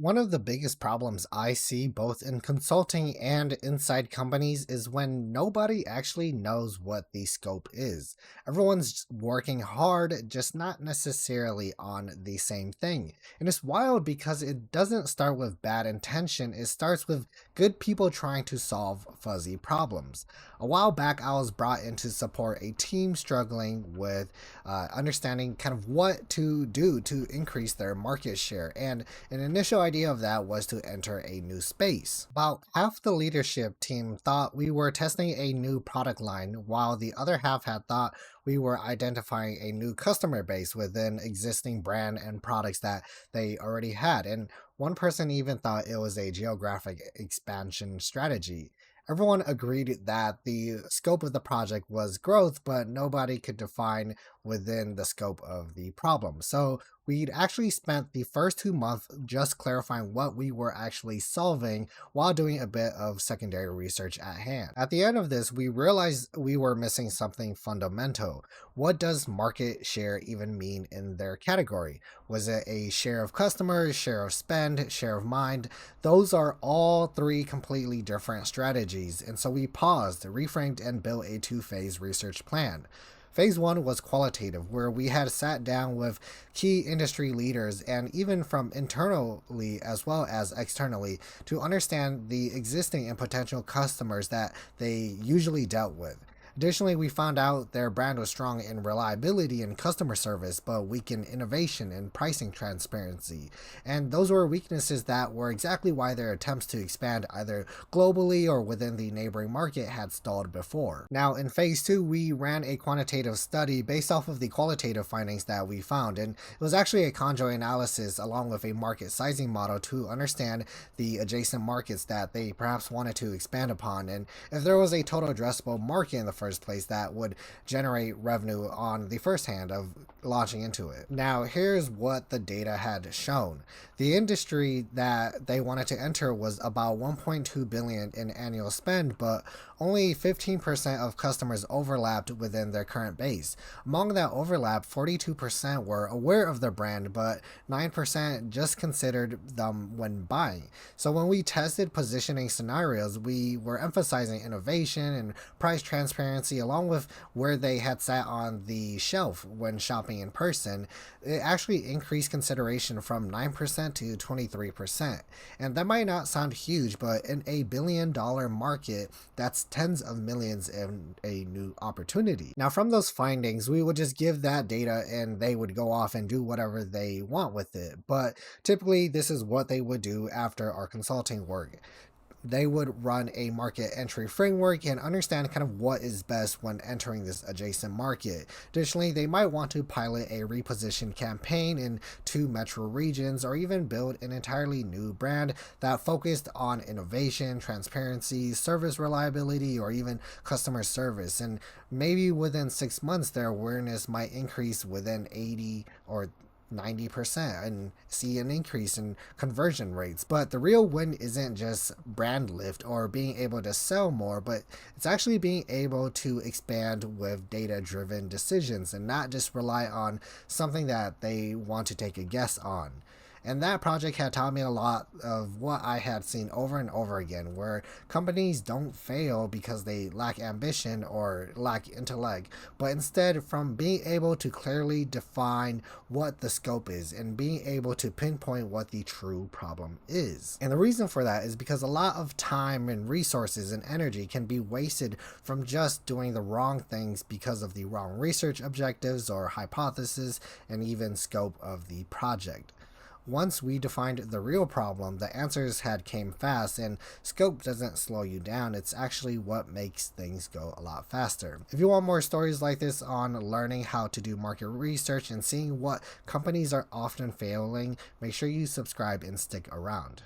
One of the biggest problems I see both in consulting and inside companies is when nobody actually knows what the scope is. Everyone's working hard, just not necessarily on the same thing. And it's wild because it doesn't start with bad intention, it starts with good people trying to solve fuzzy problems. A while back, I was brought in to support a team struggling with understanding kind of what to do to increase their market share. And an initial idea of that was to enter a new space. About half the leadership team thought we were testing a new product line, while the other half had thought we were identifying a new customer base within existing brand and products that they already had. And one person even thought it was a geographic expansion strategy. Everyone agreed that the scope of the project was growth, but nobody could define within the scope of the problem. So we'd actually spent the first 2 months just clarifying what we were actually solving while doing a bit of secondary research at hand. At the end of this, we realized we were missing something fundamental. What does market share even mean in their category? Was it a share of customers, share of spend, share of mind? Those are all three completely different strategies, and so we paused, reframed, and built a two-phase research plan. Phase one was qualitative, where we had sat down with key industry leaders and even from internally as well as externally to understand the existing and potential customers that they usually dealt with. Additionally, we found out their brand was strong in reliability and customer service, but weak in innovation and pricing transparency. And those were weaknesses that were exactly why their attempts to expand either globally or within the neighboring market had stalled before. Now, in phase two, we ran a quantitative study based off of the qualitative findings that we found, and it was actually a conjoint analysis along with a market sizing model to understand the adjacent markets that they perhaps wanted to expand upon, and if there was a total addressable market in the first place that would generate revenue on the first hand of launching into it. Now, here's what the data had shown. The industry that they wanted to enter was about 1.2 billion in annual spend, but only 15% of customers overlapped within their current base. Among that overlap, 42% were aware of their brand, but 9% just considered them when buying. So when we tested positioning scenarios, we were emphasizing innovation and price transparency along with where they had sat on the shelf when shopping in person. It actually increased consideration from 9% to 23%. And that might not sound huge, but in a $1 billion market, that's tens of millions in a new opportunity. Now, from those findings, we would just give that data and they would go off and do whatever they want with it. But typically, this is what they would do after our consulting work. They would run a market entry framework and understand kind of what is best when entering this adjacent market. Additionally, they might want to pilot a reposition campaign in two metro regions or even build an entirely new brand that focused on innovation, transparency, service reliability, or even customer service. And maybe within 6 months, their awareness might increase within 80 or 90% and see an increase in conversion rates. But the real win isn't just brand lift or being able to sell more, but it's actually being able to expand with data driven decisions and not just rely on something that they want to take a guess on. And that project had taught me a lot of what I had seen over and over again, where companies don't fail because they lack ambition or lack intellect, but instead from being able to clearly define what the scope is and being able to pinpoint what the true problem is. And the reason for that is because a lot of time and resources and energy can be wasted from just doing the wrong things because of the wrong research objectives or hypothesis and even scope of the project. Once we defined the real problem, the answers had came fast, and scope doesn't slow you down, it's actually what makes things go a lot faster. If you want more stories like this on learning how to do market research and seeing what companies are often failing, make sure you subscribe and stick around.